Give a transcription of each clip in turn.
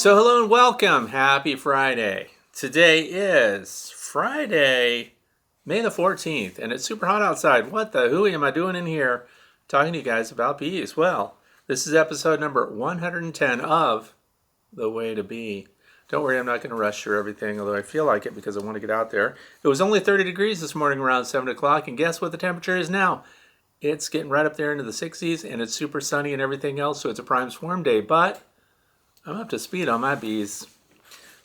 So hello and welcome. Happy Friday. Today is Friday, May the 14th, and it's super hot outside. What the hooey am I doing in here talking to you guys about bees? Well, this is episode number 110 of The Way to Bee. Don't worry, I'm not going to rush through everything, although I feel like it because I want to get out there. It was only 30 degrees this morning around 7 o'clock, and guess what the temperature is now? It's getting right up there into the 60s, and it's super sunny and everything else, so it's a prime swarm day, but I'm up to speed on my bees.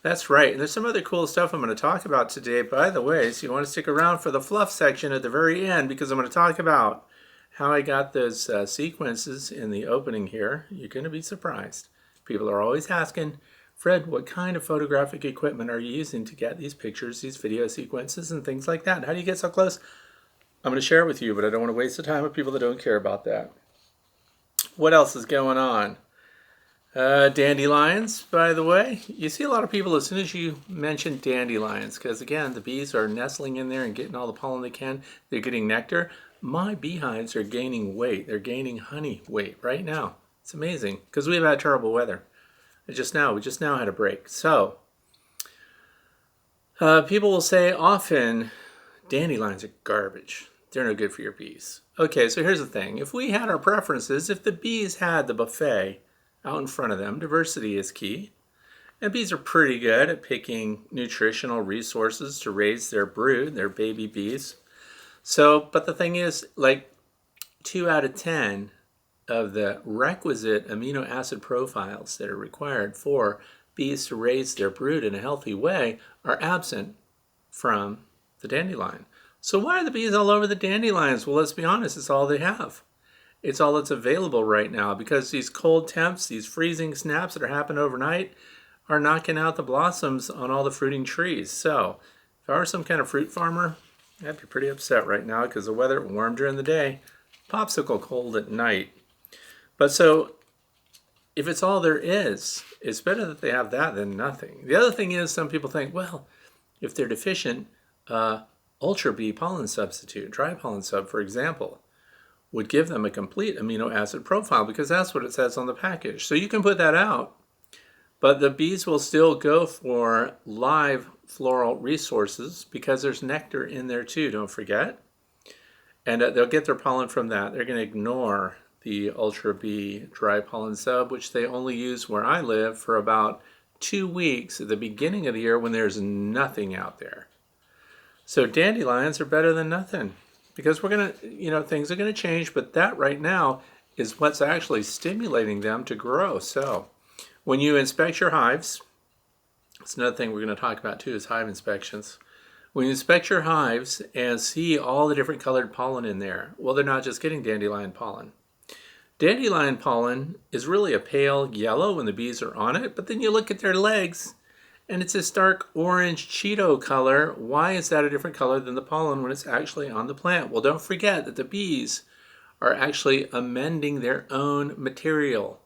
That's right. And there's some other cool stuff I'm going to talk about today, by the way, so you want to stick around for the fluff section at the very end because I'm going to talk about how I got those sequences in the opening here. You're going to be surprised. People are always asking, Fred, what kind of photographic equipment are you using to get these pictures, these video sequences, and things like that? How do you get so close? I'm going to share it with you, but I don't want to waste the time with people that don't care about that. What else is going on? Dandelions, by the way. You see a lot of people as soon as you mention dandelions, because again, the bees are nestling in there and getting all the pollen they can. They're getting nectar. My beehives are gaining weight. They're gaining honey weight right now. It's amazing, because we've had terrible weather. We just now had a break. So, people will say often, dandelions are garbage. They're no good for your bees. Okay, so here's the thing. If we had our preferences, if the bees had the buffet out in front of them, diversity is key. And bees are pretty good at picking nutritional resources to raise their brood, their baby bees. So, but the thing is, like 2 out of 10 of the requisite amino acid profiles that are required for bees to raise their brood in a healthy way are absent from the dandelion. So why are the bees all over the dandelions? Well, let's be honest, it's all they have. It's all that's available right now because these cold temps, these freezing snaps that are happening overnight are knocking out the blossoms on all the fruiting trees. So if I were some kind of fruit farmer, I'd be pretty upset right now because the weather warm during the day, popsicle cold at night. But so if it's all there is, it's better that they have that than nothing. The other thing is some people think, well, if they're deficient, Ultra Bee pollen substitute, dry pollen sub, for example, would give them a complete amino acid profile because that's what it says on the package. So you can put that out, but the bees will still go for live floral resources because there's nectar in there too, don't forget. And they'll get their pollen from that. They're going to ignore the Ultra Bee dry pollen sub, which they only use where I live for about 2 weeks at the beginning of the year when there's nothing out there. So dandelions are better than nothing. Because we're going to, things are going to change, but that right now is what's actually stimulating them to grow. So when you inspect your hives, it's another thing we're going to talk about too is hive inspections. When you inspect your hives and see all the different colored pollen in there, well, they're not just getting dandelion pollen. Dandelion pollen is really a pale yellow when the bees are on it, but then you look at their legs, and it's this dark orange Cheeto color. Why is that a different color than the pollen when it's actually on the plant? Well, don't forget that the bees are actually amending their own material.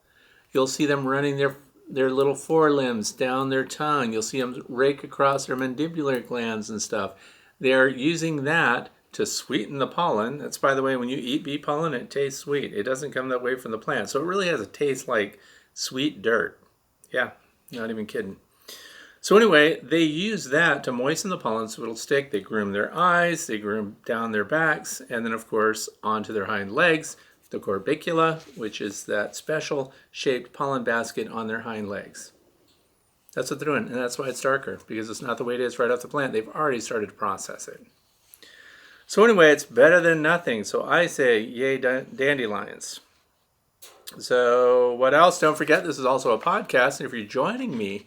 You'll see them running their little forelimbs down their tongue. You'll see them rake across their mandibular glands and stuff. They're using that to sweeten the pollen. That's, by the way, when you eat bee pollen, it tastes sweet. It doesn't come that way from the plant. So it really has a taste like sweet dirt. Yeah, not even kidding. So anyway, they use that to moisten the pollen so it'll stick. They groom their eyes, they groom down their backs, and then of course onto their hind legs, the corbicula, which is that special shaped pollen basket on their hind legs. That's what they're doing, and that's why it's darker, because it's not the way it is right off the plant. They've already started to process it. So anyway, it's better than nothing. So I say, yay, dandelions. So what else? Don't forget, this is also a podcast, and if you're joining me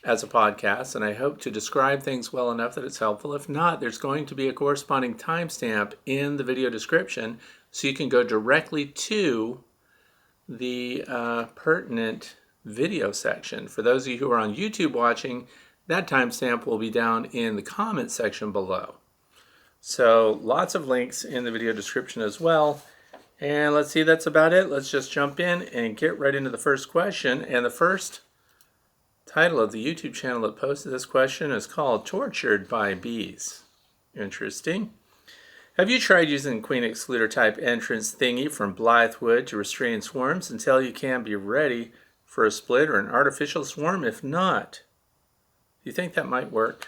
as a podcast, and I hope to describe things well enough that it's helpful. If not, there's going to be a corresponding timestamp in the video description so you can go directly to the pertinent video section. For those of you who are on YouTube watching, that timestamp will be down in the comment section below. So lots of links in the video description as well. And let's see, that's about it. Let's just jump in and get right into the first question. And the first title of the YouTube channel that posted this question is called Tortured by Bees. Interesting. Have you tried using Queen Excluder type entrance thingy from Blythewood to restrain swarms until you can be ready for a split or an artificial swarm? If not, do you think that might work?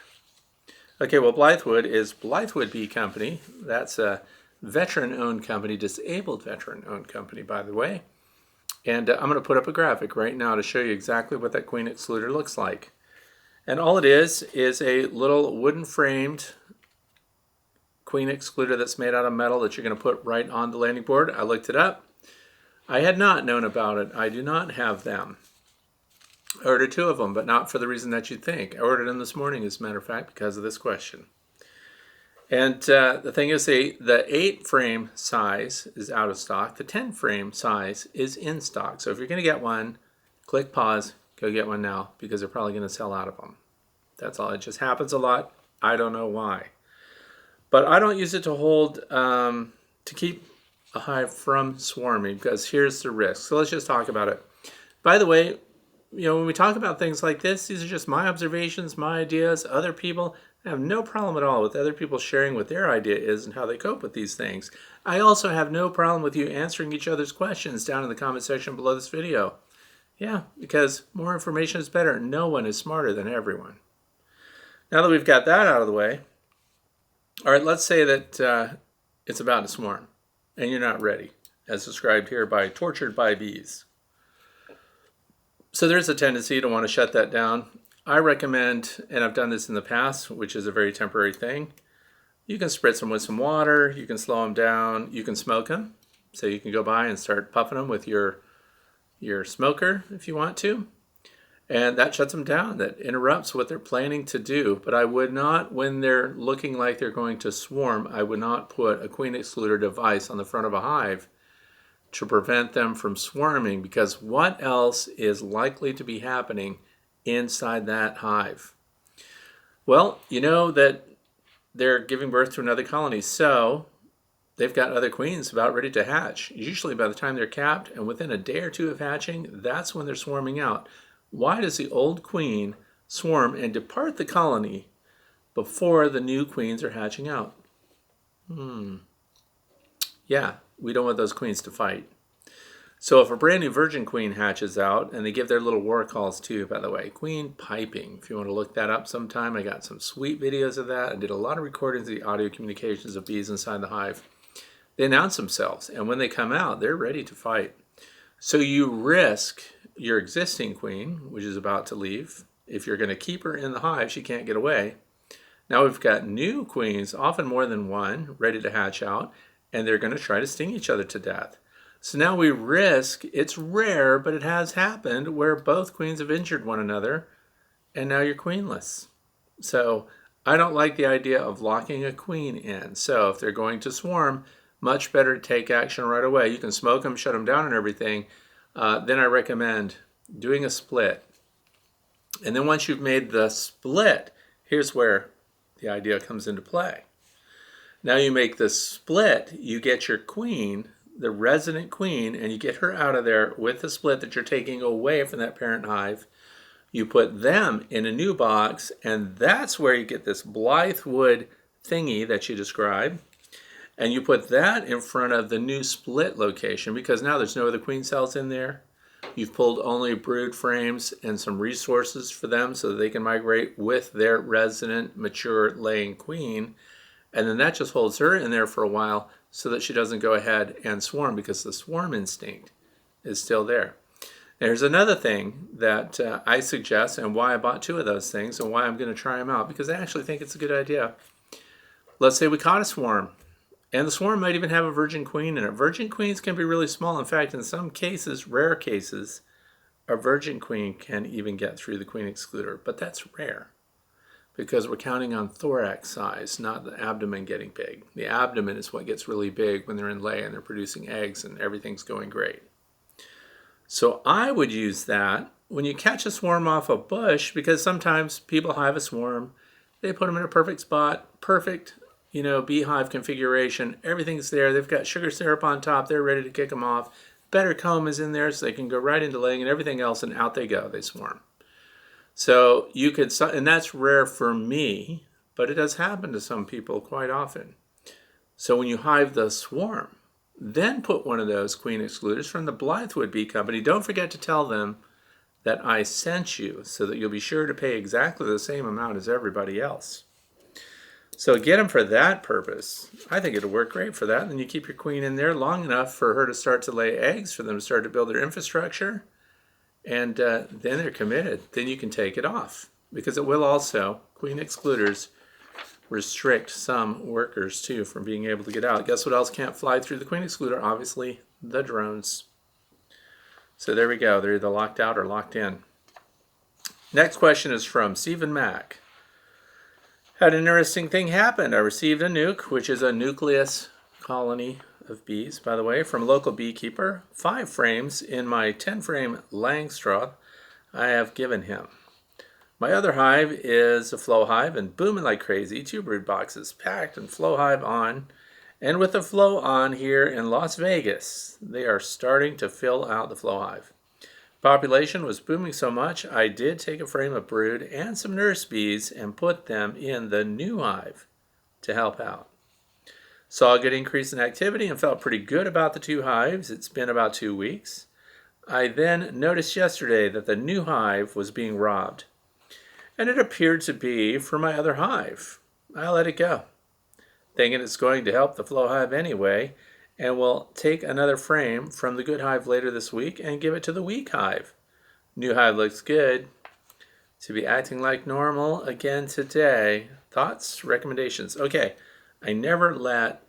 Okay, well, Blythewood is Blythewood Bee Company. That's a veteran-owned company, disabled veteran-owned company, by the way. And I'm going to put up a graphic right now to show you exactly what that queen excluder looks like. And all it is a little wooden framed queen excluder that's made out of metal that you're going to put right on the landing board. I looked it up. I had not known about it. I do not have them. I ordered 2 of them, but not for the reason that you'd think. I ordered them this morning, as a matter of fact, because of this question. And the thing is, the 8-frame size is out of stock. The 10-frame size is in stock. So if you're going to get one, click pause, go get one now, because they're probably going to sell out of them. That's all. It just happens a lot. I don't know why. But I don't use it to hold, to keep a hive from swarming, because here's the risk. So let's just talk about it. By the way, when we talk about things like this, these are just my observations, my ideas. Other people, I have no problem at all with other people sharing what their idea is and how they cope with these things. I also have no problem with you answering each other's questions down in the comment section below this video. Yeah, because more information is better. No one is smarter than everyone. Now that we've got that out of the way, all right, let's say that it's about to swarm and you're not ready, as described here by Tortured by Bees. So there's a tendency to want to shut that down. I recommend, and I've done this in the past, which is a very temporary thing, you can spritz them with some water, you can slow them down, you can smoke them. So you can go by and start puffing them with your smoker if you want to. And that shuts them down. That interrupts what they're planning to do. But I would not, when they're looking like they're going to swarm, I would not put a queen excluder device on the front of a hive to prevent them from swarming, because what else is likely to be happening inside that hive? Well, you know that they're giving birth to another colony, so they've got other queens about ready to hatch. Usually by the time they're capped and within a day or 2 of hatching, that's when they're swarming out. Why does the old queen swarm and depart the colony before the new queens are hatching out? Yeah, we don't want those queens to fight. So if a brand new virgin queen hatches out, and they give their little war calls too, by the way, queen piping, if you want to look that up sometime, I got some sweet videos of that. I did a lot of recordings of the audio communications of bees inside the hive. They announce themselves, and when they come out, they're ready to fight. So you risk your existing queen, which is about to leave. If you're going to keep her in the hive, she can't get away. Now we've got new queens, often more than one, ready to hatch out, and they're going to try to sting each other to death. So now we risk, it's rare, but it has happened, where both queens have injured one another, and now you're queenless. So I don't like the idea of locking a queen in. So if they're going to swarm, much better to take action right away. You can smoke them, shut them down and everything. Then I recommend doing a split. And then once you've made the split, here's where the idea comes into play. Now you make the split, you get your queen, the resident queen, and you get her out of there with the split that you're taking away from that parent hive. You put them in a new box, and that's where you get this Blythewood thingy that you described. And you put that in front of the new split location, because now there's no other queen cells in there. You've pulled only brood frames and some resources for them so that they can migrate with their resident mature laying queen. And then that just holds her in there for a while so that she doesn't go ahead and swarm, because the swarm instinct is still there. There's another thing that I suggest, and why I bought 2 of those things and why I'm going to try them out, because I actually think it's a good idea. Let's say we caught a swarm, and the swarm might even have a virgin queen in it. Virgin queens can be really small. In fact, in some cases, rare cases, a virgin queen can even get through the queen excluder, but that's rare, because we're counting on thorax size, not the abdomen getting big. The abdomen is what gets really big when they're in lay and they're producing eggs and everything's going great. So I would use that when you catch a swarm off a bush, because sometimes people hive a swarm, they put them in a perfect spot, perfect, beehive configuration, everything's there, they've got sugar syrup on top, they're ready to kick them off, better comb is in there so they can go right into laying and everything else, and out they go, they swarm. So you could, and that's rare for me, but it does happen to some people quite often. So when you hive the swarm, then put one of those queen excluders from the Blythewood Bee Company. Don't forget to tell them that I sent you so that you'll be sure to pay exactly the same amount as everybody else. So get them for that purpose. I think it'll work great for that. And then you keep your queen in there long enough for her to start to lay eggs, for them to start to build their infrastructure, and then they're committed. Then you can take it off, because it will also, queen excluders, restrict some workers too from being able to get out. Guess what else can't fly through the queen excluder? Obviously, the drones. So there we go. They're either locked out or locked in. Next question is from Stephen Mack. Had an interesting thing happen. I received a nuke, which is a nucleus colony of bees, by the way, from a local beekeeper. 5 frames in my 10-frame Langstroth I have given him. My other hive is a flow hive and booming like crazy. 2 brood boxes packed and flow hive on. And with the flow on here in Las Vegas, they are starting to fill out the flow hive. Population was booming so much, I did take a frame of brood and some nurse bees and put them in the new hive to help out. Saw a good increase in activity and felt pretty good about the 2 hives. It's been about 2 weeks. I then noticed yesterday that the new hive was being robbed, and it appeared to be from my other hive. I let it go, thinking it's going to help the flow hive anyway, and we'll take another frame from the good hive later this week and give it to the weak hive. New hive looks good. To be acting like normal again today. Thoughts, recommendations? Okay, I never let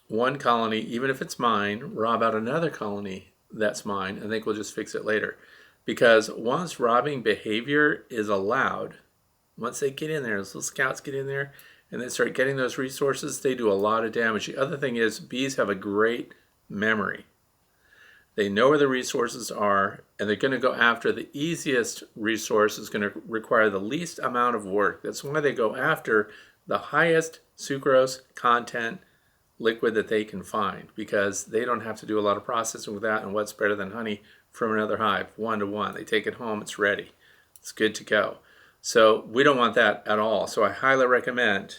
one colony, even if it's mine, rob out another colony that's mine. I think we'll just fix it later. Because once robbing behavior is allowed, once they get in there, those little scouts get in there, and then start getting those resources, they do a lot of damage. The other thing is bees have a great memory. They know where the resources are, and they're going to go after the easiest resource. Is going to require the least amount of work. That's why they go after the highest sucrose content liquid that they can find, because they don't have to do a lot of processing with that. And what's better than honey from another hive? 1-to-1. They take it home, it's ready. It's good to go. So we don't want that at all. So I highly recommend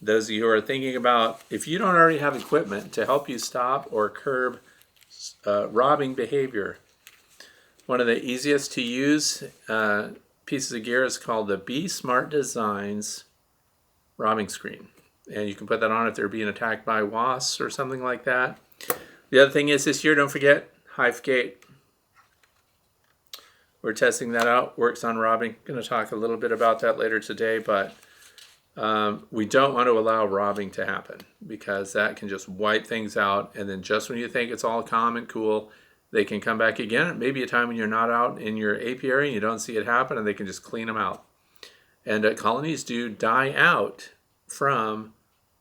those of you who are thinking about, if you don't already have equipment to help you stop or curb robbing behavior, one of the easiest to use pieces of gear is called the Bee Smart Designs robbing screen. And you can put that on if they're being attacked by wasps or something like that. The other thing is this year, don't forget HiveGate. We're testing that out. Works on robbing. Going to talk a little bit about that later today, but we don't want to allow robbing to happen, because that can just wipe things out. And then just when you think it's all calm and cool, they can come back again. It may be a time when you're not out in your apiary and you don't see it happen, and they can just clean them out. And colonies do die out from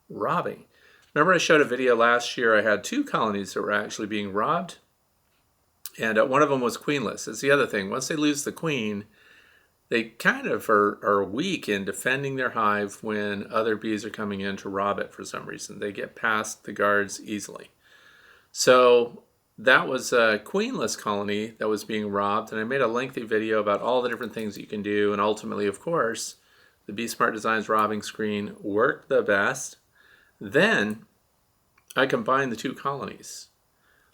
robbing. Remember I showed a video last year, I had 2 colonies that were actually being robbed, and one of them was queenless. It's the other thing. Once they lose the queen, they kind of are weak in defending their hive when other bees are coming in to rob it for some reason. They get past the guards easily. So that was a queenless colony that was being robbed, and I made a lengthy video about all the different things you can do, and ultimately, of course, the Bee Smart Designs robbing screen worked the best. Then I combined the 2 colonies.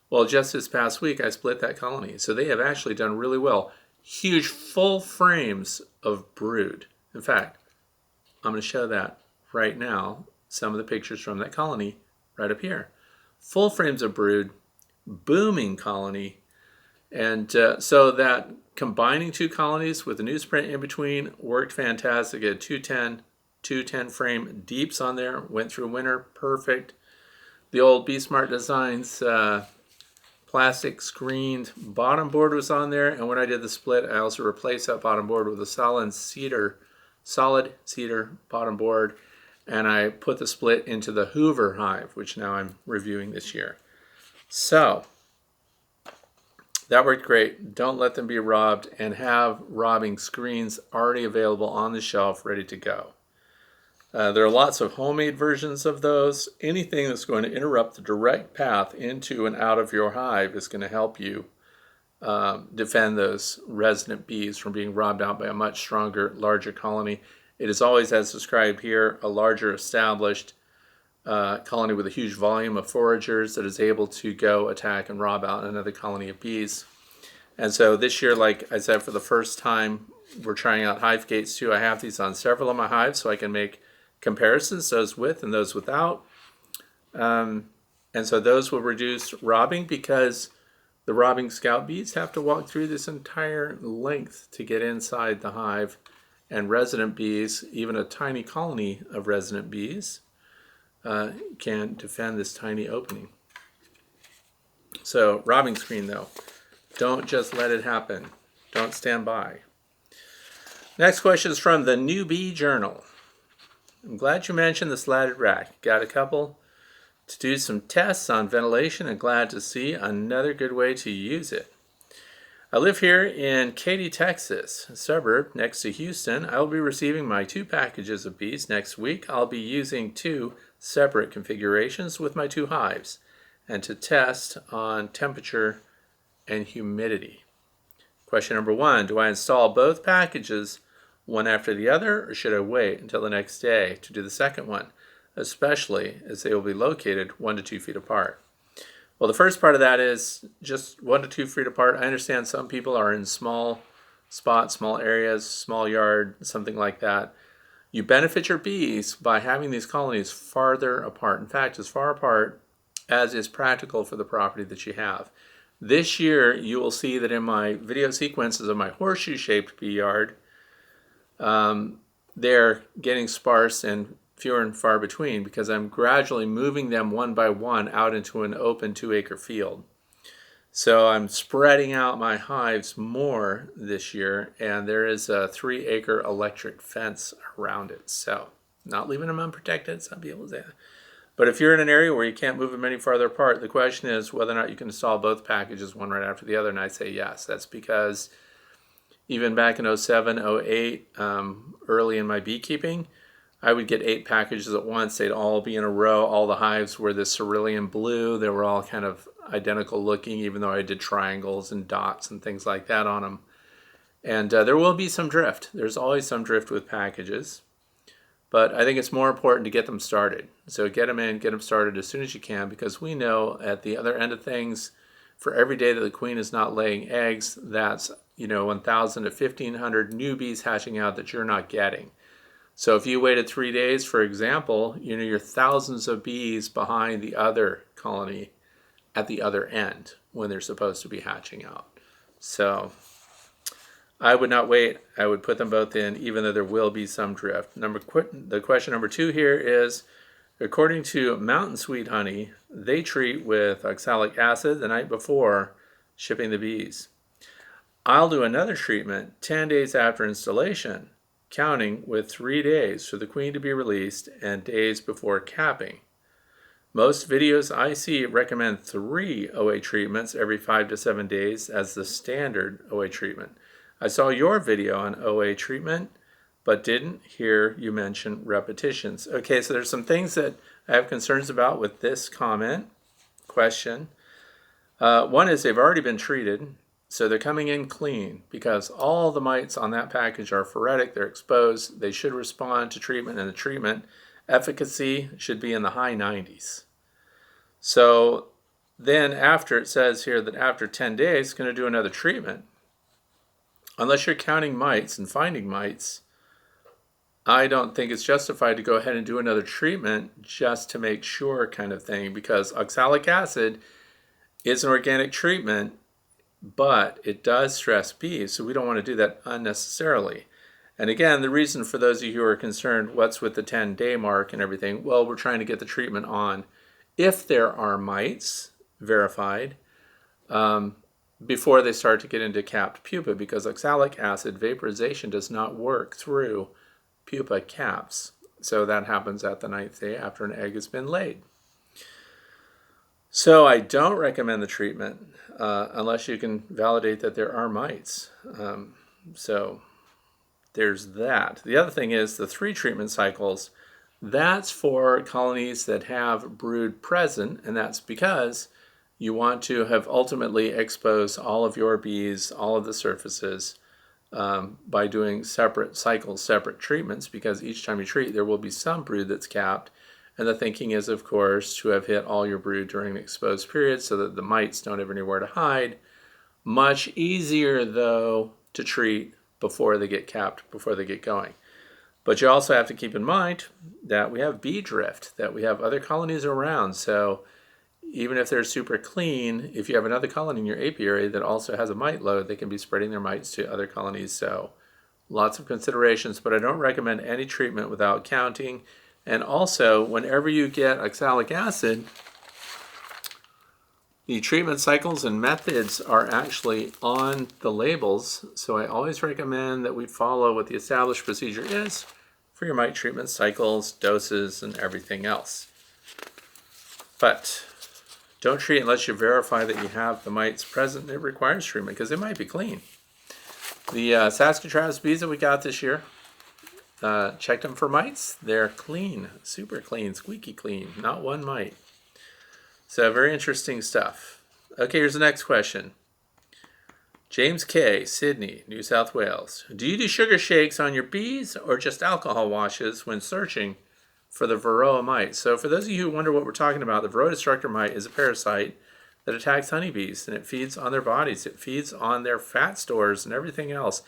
Well, just this past week, I split that colony. So they have actually done really well. Huge full frames of brood. In fact, I'm going to show that right now. Some of the pictures from that colony right up here. Full frames of brood, booming colony. And so that combining 2 colonies with a newsprint in between worked fantastic. I had 2 10-frame deeps on there. Went through winter, perfect. The old Bee Smart Designs plastic screened bottom board was on there, and when I did the split, I also replaced that bottom board with a solid cedar bottom board, and I put the split into the Hoover hive, which now I'm reviewing this year. So that worked great. Don't let them be robbed, and have robbing screens already available on the shelf ready to go. There are lots of homemade versions of those. Anything that's going to interrupt the direct path into and out of your hive is going to help you defend those resident bees from being robbed out by a much stronger, larger colony. It is always, as described here, a larger established colony with a huge volume of foragers that is able to go attack and rob out another colony of bees. And so this year, like I said, for the first time, we're trying out hive gates too. I have these on several of my hives so I can make comparisons, those with and those without. And so those will reduce robbing because the robbing scout bees have to walk through this entire length to get inside the hive. And resident bees, even a tiny colony of resident bees, can defend this tiny opening. So robbing screen though, don't just let it happen. Don't stand by. Next question is from the New Bee Journal. I'm glad you mentioned the slatted rack. Got a couple to do some tests on ventilation and glad to see another good way to use it. I live here in Katy, Texas, a suburb next to Houston. I will be receiving my 2 packages of bees next week. I'll be using 2 separate configurations with my 2 hives and to test on temperature and humidity. Question number 1, do I install both packages one after the other, or should I wait until the next day to do the second one, especially as they will be located 1 to 2 feet apart? Well, the first part of that is just 1 to 2 feet apart. I understand some people are in small spots, small areas, small yard, something like that. You benefit your bees by having these colonies farther apart. In fact, as far apart as is practical for the property that you have. This year, you will see that in my video sequences of my horseshoe-shaped bee yard, they're getting sparse and fewer and far between because I'm gradually moving them one by one out into an open 2-acre field. So I'm spreading out my hives more this year, and there is a 3-acre electric fence around it. So not leaving them unprotected, some people say that. But if you're in an area where you can't move them any farther apart, the question is whether or not you can install both packages one right after the other, and I say yes. That's because even back in 07, 08, early in my beekeeping, I would get 8 packages at once. They'd all be in a row. All the hives were this cerulean blue. They were all kind of identical looking, even though I did triangles and dots and things like that on them. And there will be some drift. There's always some drift with packages. But I think it's more important to get them started. So get them in, get them started as soon as you can, because we know at the other end of things, for every day that the queen is not laying eggs, that's 1,000 to 1,500 new bees hatching out that you're not getting. So if you waited 3 days, for example, you're thousands of bees behind the other colony at the other end when they're supposed to be hatching out. So I would not wait. I would put them both in, even though there will be some drift. The question number 2 here is, according to Mountain Sweet Honey, they treat with oxalic acid the night before shipping the bees. I'll do another treatment 10 days after installation, counting with 3 days for the queen to be released and days before capping. Most videos I see recommend 3 OA treatments every 5 to 7 days as the standard OA treatment. I saw your video on OA treatment, but didn't hear you mention repetitions. Okay, so there's some things that I have concerns about with this question. One is they've already been treated, so they're coming in clean because all the mites on that package are phoretic, they're exposed, they should respond to treatment, and the treatment efficacy should be in the high 90s. So then after, it says here that after 10 days, it's going to do another treatment. Unless you're counting mites and finding mites, I don't think it's justified to go ahead and do another treatment just to make sure kind of thing, because oxalic acid is an organic treatment, but it does stress bees, so we don't want to do that unnecessarily. And again, the reason for those of you who are concerned, what's with the 10-day mark and everything, well, we're trying to get the treatment on if there are mites verified before they start to get into capped pupa, because oxalic acid vaporization does not work through pupa caps. So that happens at the 9th day after an egg has been laid. So I don't recommend the treatment unless you can validate that there are mites. So there's that. The other thing is the 3 treatment cycles. That's for colonies that have brood present, and that's because you want to have ultimately exposed all of your bees, all of the surfaces, by doing separate cycles, separate treatments, because each time you treat, there will be some brood that's capped. And the thinking is, of course, to have hit all your brood during the exposed period so that the mites don't have anywhere to hide Much easier, though, to treat before they get capped, before they get going. But you also have to keep in mind that we have bee drift, that we have other colonies around. So even if they're super clean, if you have another colony in your apiary that also has a mite load, they can be spreading their mites to other colonies. So lots of considerations, but I don't recommend any treatment without counting. And also, whenever you get oxalic acid, the treatment cycles and methods are actually on the labels, so I always recommend that we follow what the established procedure is for your mite treatment cycles, doses, and everything else. But don't treat unless you verify that you have the mites present. It requires treatment because they might be clean. The Saskatraz bees that we got this year, checked them for mites. They're clean, super clean, squeaky clean, not one mite. So very interesting stuff. Okay, here's the next question. James K., Sydney, New South Wales. Do you do sugar shakes on your bees or just alcohol washes when searching for the Varroa mite? So for those of you who wonder what we're talking about, the Varroa destructor mite is a parasite that attacks honeybees, and it feeds on their bodies. It feeds on their fat stores and everything else.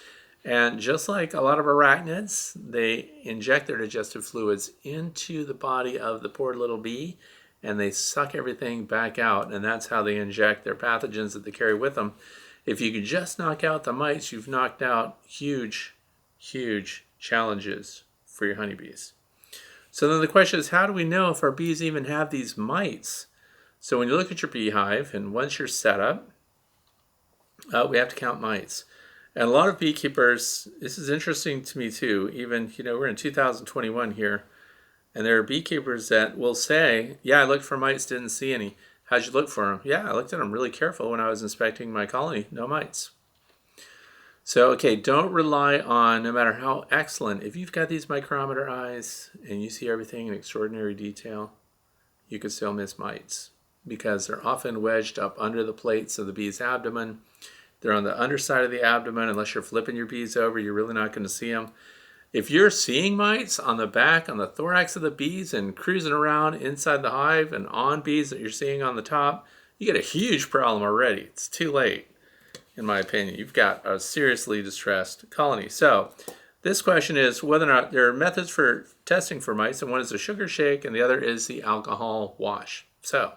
And just like a lot of arachnids, they inject their digestive fluids into the body of the poor little bee, and they suck everything back out, and that's how they inject their pathogens that they carry with them. If you could just knock out the mites, you've knocked out huge, huge challenges for your honeybees. So then the question is, how do we know if our bees even have these mites? So when you look at your beehive, and once you're set up, we have to count mites. And a lot of beekeepers, this is interesting to me too, even, we're in 2021 here, and there are beekeepers that will say, yeah, I looked for mites, didn't see any. How'd you look for them? Yeah, I looked at them really careful when I was inspecting my colony. No mites. So, okay, don't rely on, no matter how excellent, if you've got these micrometer eyes and you see everything in extraordinary detail, you could still miss mites because they're often wedged up under the plates of the bee's abdomen. They're on the underside of the abdomen. Unless you're flipping your bees over, you're really not going to see them. If you're seeing mites on the back, on the thorax of the bees and cruising around inside the hive and on bees that you're seeing on the top, you get a huge problem already. It's too late, in my opinion. You've got a seriously distressed colony. So this question is whether or not there are methods for testing for mites, and one is the sugar shake and the other is the alcohol wash. So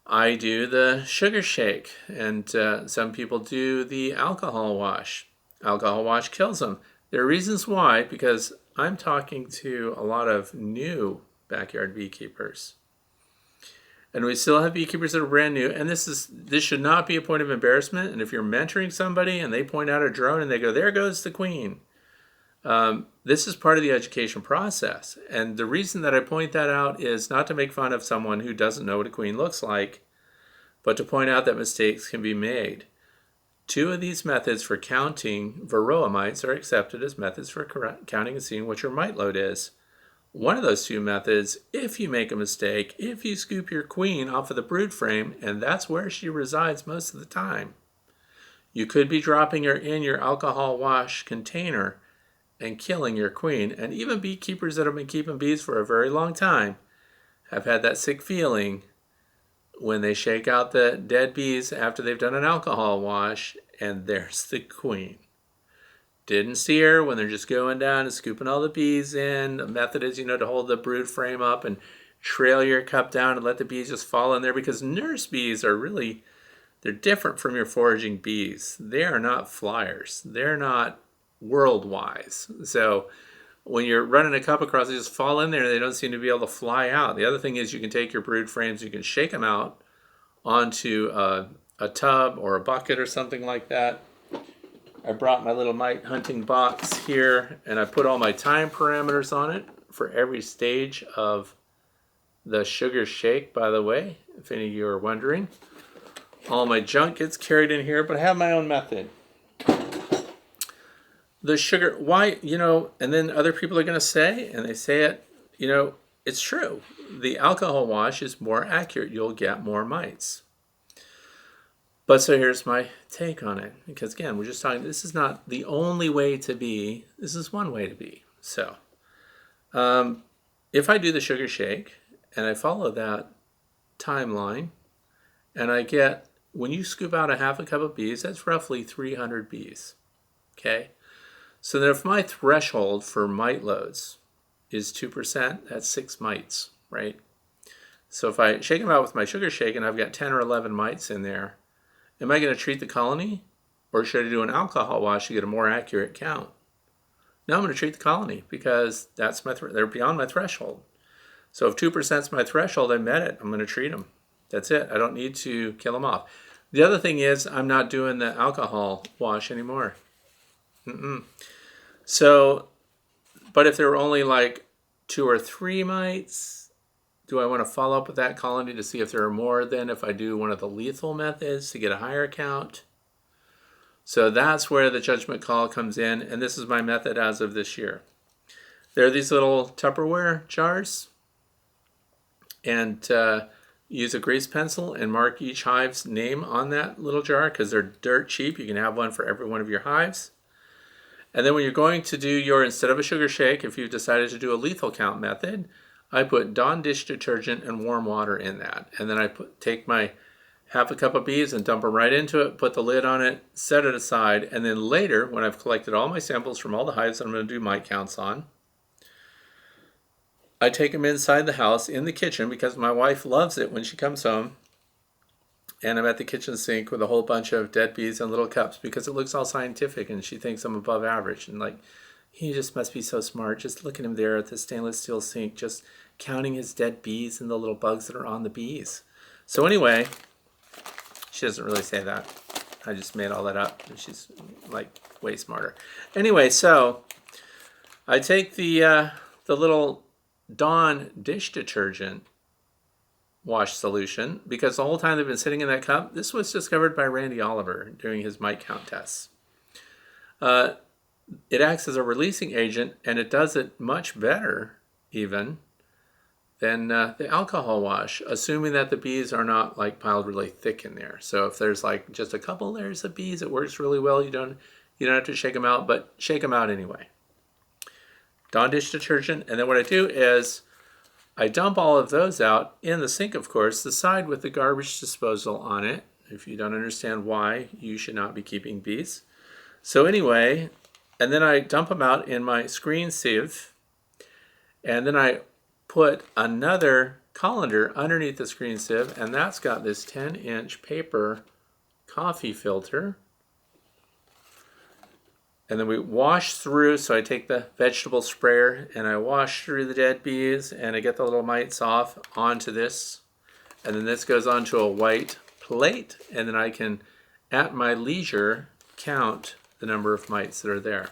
I do the sugar shake, and some people do the alcohol wash. Alcohol wash kills them. There are reasons why, because I'm talking to a lot of new backyard beekeepers. And we still have beekeepers that are brand new, and this should not be a point of embarrassment. And if you're mentoring somebody and they point out a drone and they go, there goes the queen, this is part of the education process. And the reason that I point that out is not to make fun of someone who doesn't know what a queen looks like, but to point out that mistakes can be made. Two of these methods for counting Varroa mites are accepted as methods for counting and seeing what your mite load is. One of those two methods, if you make a mistake, if you scoop your queen off of the brood frame, and that's where she resides most of the time, you could be dropping her in your alcohol wash container and killing your queen. And even beekeepers that have been keeping bees for a very long time have had that sick feeling when they shake out the dead bees after they've done an alcohol wash, and there's the queen. Didn't see her when they're just going down and scooping all the bees in. The method is, to hold the brood frame up and trail your cup down and let the bees just fall in there, because nurse bees are they're different from your foraging bees. They are not flyers. They're not world-wise. So when you're running a cup across, they just fall in there and they don't seem to be able to fly out. The other thing is you can take your brood frames, you can shake them out onto a tub or a bucket or something like that. I brought my little mite hunting box here, and I put all my time parameters on it for every stage of the sugar shake, by the way, if any of you are wondering. All my junk gets carried in here, but I have my own method. The sugar, why, and then other people are going to say, and they say it, it's true. The alcohol wash is more accurate. You'll get more mites. But so here's my take on it. Because again, we're just talking, this is not the only way to be. This is one way to be. So if I do the sugar shake and I follow that timeline and I get when you scoop out a half a cup of bees, that's roughly 300 bees. Okay? So then if my threshold for mite loads is 2%, that's 6 mites, right? So if I shake them out with my sugar shake and I've got 10 or 11 mites in there, am I going to treat the colony? Or should I do an alcohol wash to get a more accurate count? No, I'm going to treat the colony because that's they're beyond my threshold. So if 2% is my threshold, I met it. I'm going to treat them. That's it. I don't need to kill them off. The other thing is I'm not doing the alcohol wash anymore. So, but if there were only like 2 or 3 mites, do I want to follow up with that colony to see if there are more than if I do one of the lethal methods to get a higher count? So that's where the judgment call comes in, and this is my method as of this year. There are these little Tupperware jars, and use a grease pencil and mark each hive's name on that little jar because they're dirt cheap. You can have one for every one of your hives. And then when you're going to do your, instead of a sugar shake, if you've decided to do a lethal count method, I put Dawn dish detergent and warm water in that. And then I take my half a cup of bees and dump them right into it, put the lid on it, set it aside, and then later, when I've collected all my samples from all the hives that I'm going to do mite counts on, I take them inside the house in the kitchen because my wife loves it when she comes home. And I'm at the kitchen sink with a whole bunch of dead bees in little cups because it looks all scientific and she thinks I'm above average. And like, he just must be so smart. Just look at him there at the stainless steel sink, just counting his dead bees and the little bugs that are on the bees. So anyway, she doesn't really say that. I just made all that up. She's like way smarter. Anyway, so I take the little Dawn dish detergent wash solution because the whole time they've been sitting in that cup, this was discovered by Randy Oliver during his mite count tests. It acts as a releasing agent, and it does it much better even than the alcohol wash, assuming that the bees are not like piled really thick in there. So if there's like just a couple layers of bees, it works really well. You don't have to shake them out, but shake them out anyway. Dawn dish detergent, and then what I do is I dump all of those out in the sink, of course, the side with the garbage disposal on it. If you don't understand why you should not be keeping bees. So anyway, and then I dump them out in my screen sieve, and then I put another colander underneath the screen sieve, and that's got this 10-inch paper coffee filter. And then we wash through, so I take the vegetable sprayer and I wash through the dead bees and I get the little mites off onto this. And then this goes onto a white plate, and then I can, at my leisure, count the number of mites that are there.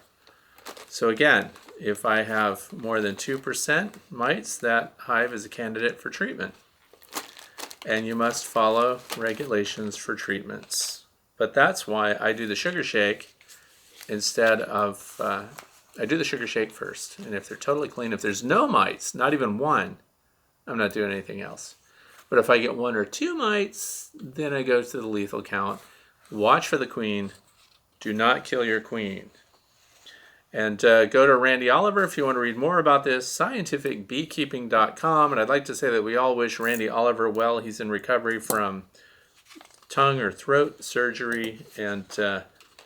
So again, if I have more than 2% mites, that hive is a candidate for treatment. And you must follow regulations for treatments. But that's why I do the sugar shake instead of, I do the sugar shake first. And if they're totally clean, if there's no mites, not even one, I'm not doing anything else. But if I get 1 or 2 mites, then I go to the lethal count. Watch for the queen. Do not kill your queen. And go to Randy Oliver if you want to read more about this, scientificbeekeeping.com. And I'd like to say that we all wish Randy Oliver well. He's in recovery from tongue or throat surgery, and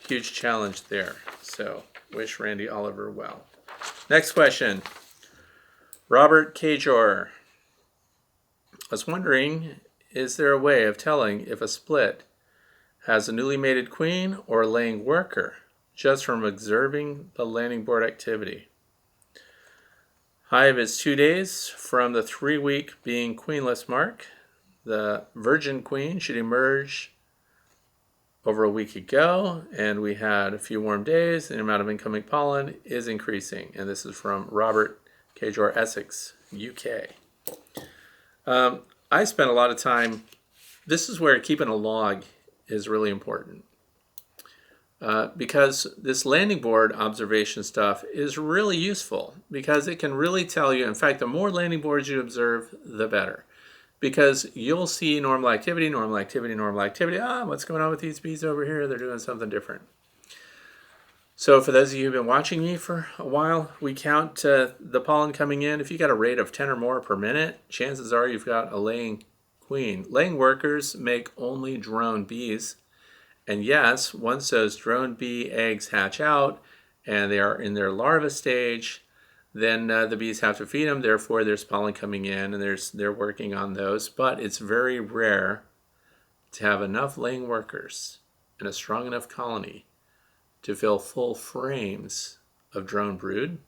huge challenge there. So wish Randy Oliver well. Next question. Robert Kajor. I was wondering, is there a way of telling if a split has a newly mated queen or a laying worker just from observing the landing board activity? Hive is 2 days from the 3-week being queenless mark. The virgin queen should emerge over a week ago, and we had a few warm days. The amount of incoming pollen is increasing. And this is from Robert Kajor, Essex, UK. I spent a lot of time, this is where keeping a log is really important. Because this landing board observation stuff is really useful because it can really tell you, in fact, the more landing boards you observe, the better. Because you'll see normal activity, normal activity, normal activity. What's going on with these bees over here? They're doing something different. So for those of you who've been watching me for a while, we count the pollen coming in. If you got a rate of 10 or more per minute, chances are you've got a laying queen. Laying workers make only drone bees. And yes, once those drone bee eggs hatch out and they are in their larva stage, then the bees have to feed them. Therefore, there's pollen coming in, and they're working on those. But it's very rare to have enough laying workers and a strong enough colony to fill full frames of drone brood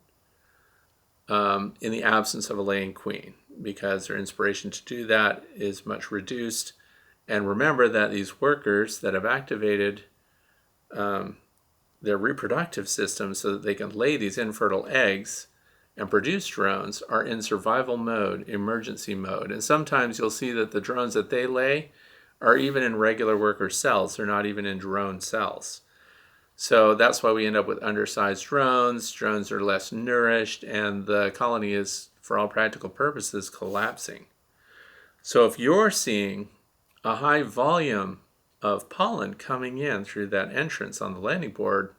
in the absence of a laying queen, because their inspiration to do that is much reduced. And remember that these workers that have activated their reproductive system so that they can lay these infertile eggs and produce drones are in survival mode, emergency mode. And sometimes you'll see that the drones that they lay are even in regular worker cells. They're not even in drone cells. So that's why we end up with undersized drones. Drones are less nourished, and the colony is, for all practical purposes, collapsing. So if you're seeing a high volume of pollen coming in through that entrance on the landing board,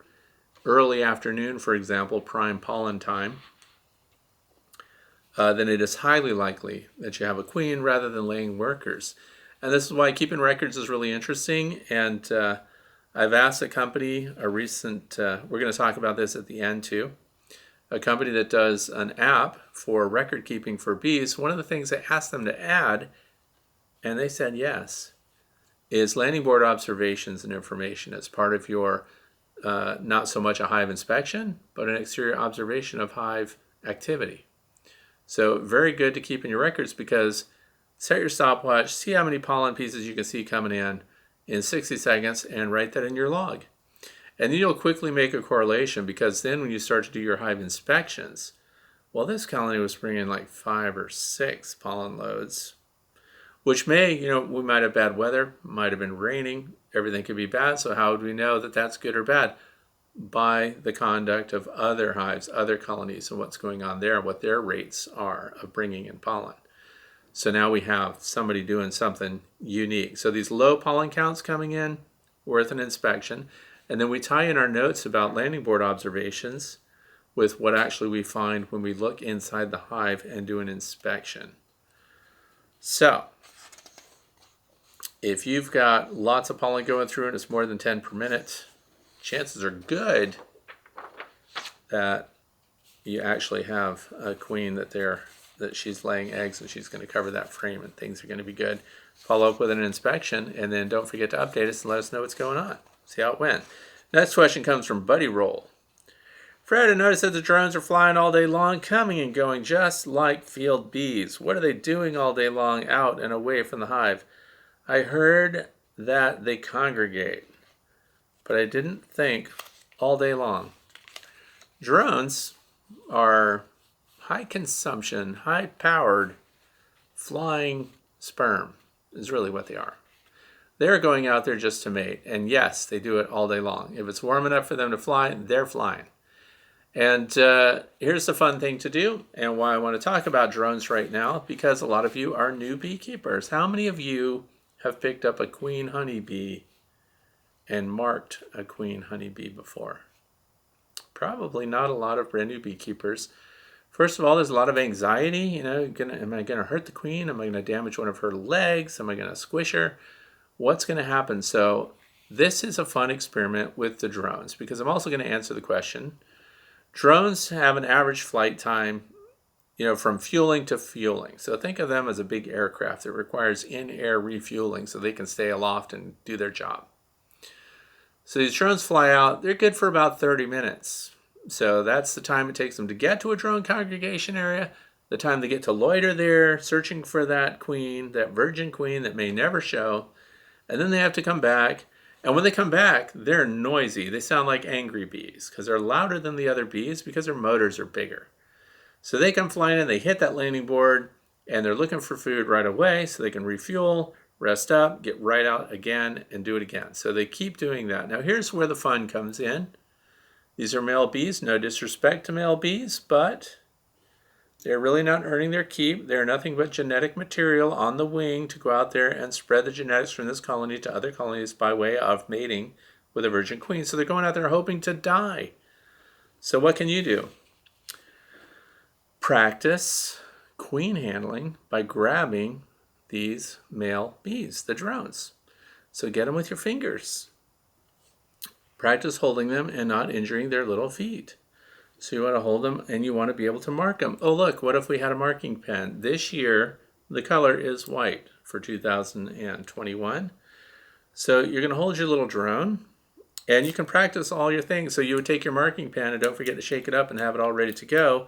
early afternoon, for example, prime pollen time, then it is highly likely that you have a queen rather than laying workers. And this is why keeping records is really interesting. And I've asked a company, we're going to talk about this at the end too, a company that does an app for record keeping for bees. One of the things I asked them to add, and they said yes, is landing board observations and information as part of your not so much a hive inspection, but an exterior observation of hive activity. So very good to keep in your records, because set your stopwatch, see how many pollen pieces you can see coming in 60 seconds, and write that in your log. And then you'll quickly make a correlation, because then when you start to do your hive inspections, well, this colony was bringing like 5 or 6 pollen loads, which may, we might have bad weather, might have been raining, everything could be bad. So how would we know that that's good or bad? By the conduct of other hives, other colonies, and what's going on there, what their rates are of bringing in pollen. So now we have somebody doing something unique. So these low pollen counts coming in, worth an inspection. And then we tie in our notes about landing board observations with what actually we find when we look inside the hive and do an inspection. So if you've got lots of pollen going through and it's more than 10 per minute, chances are good that you actually have a queen that she's laying eggs, and she's going to cover that frame, and things are going to be good. Follow up with an inspection, and then don't forget to update us and let us know what's going on. See how it went. Next question comes from Buddy Roll. Fred, I noticed that the drones are flying all day long, coming and going just like field bees. What are they doing all day long out and away from the hive? I heard that they congregate, but I didn't think all day long. Drones are high consumption, high powered flying sperm is really what they are. They're going out there just to mate. And yes, they do it all day long. If it's warm enough for them to fly, they're flying. And here's the fun thing to do, and why I want to talk about drones right now, because a lot of you are new beekeepers. How many of you have picked up a queen honeybee and marked a queen honeybee before? Probably not a lot of brand new beekeepers. First of all, there's a lot of anxiety. Am I going to hurt the queen? Am I going to damage one of her legs? Am I going to squish her? What's going to happen? So this is a fun experiment with the drones, because I'm also going to answer the question. Drones have an average flight time, from fueling to fueling. So think of them as a big aircraft that requires in-air refueling so they can stay aloft and do their job. So these drones fly out. They're good for about 30 minutes. So that's the time it takes them to get to a drone congregation area, the time they get to loiter there, searching for that queen, that virgin queen that may never show. And then they have to come back. And when they come back, they're noisy. They sound like angry bees because they're louder than the other bees because their motors are bigger. So they come flying in, they hit that landing board, and they're looking for food right away so they can refuel, rest up, get right out again, and do it again. So they keep doing that. Now here's where the fun comes in. These are male bees. No disrespect to male bees, but they're really not earning their keep. They're nothing but genetic material on the wing to go out there and spread the genetics from this colony to other colonies by way of mating with a virgin queen. So they're going out there hoping to die. So what can you do? Practice queen handling by grabbing these male bees, the drones. So get them with your fingers. Practice holding them and not injuring their little feet. So you want to hold them and you want to be able to mark them. Oh look, what if we had a marking pen? This year, the color is white for 2021. So you're going to hold your little drone and you can practice all your things. So you would take your marking pen and don't forget to shake it up and have it all ready to go.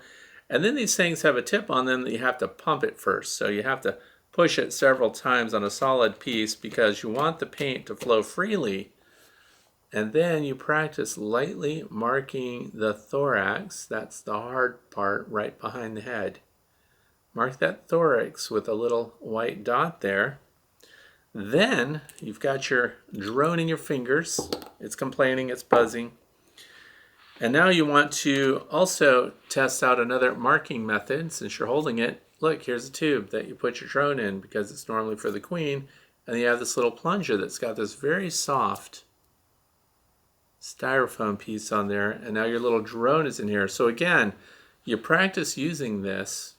And then these things have a tip on them that you have to pump it first. So you have to push it several times on a solid piece because you want the paint to flow freely. And then you practice lightly marking the thorax. That's the hard part right behind the head. Mark that thorax with a little white dot there. Then you've got your drone in your fingers. It's complaining, it's buzzing. And now you want to also test out another marking method since you're holding it. Look, here's a tube that you put your drone in because it's normally for the queen. And you have this little plunger that's got this very soft styrofoam piece on there. And now your little drone is in here. So again, you practice using this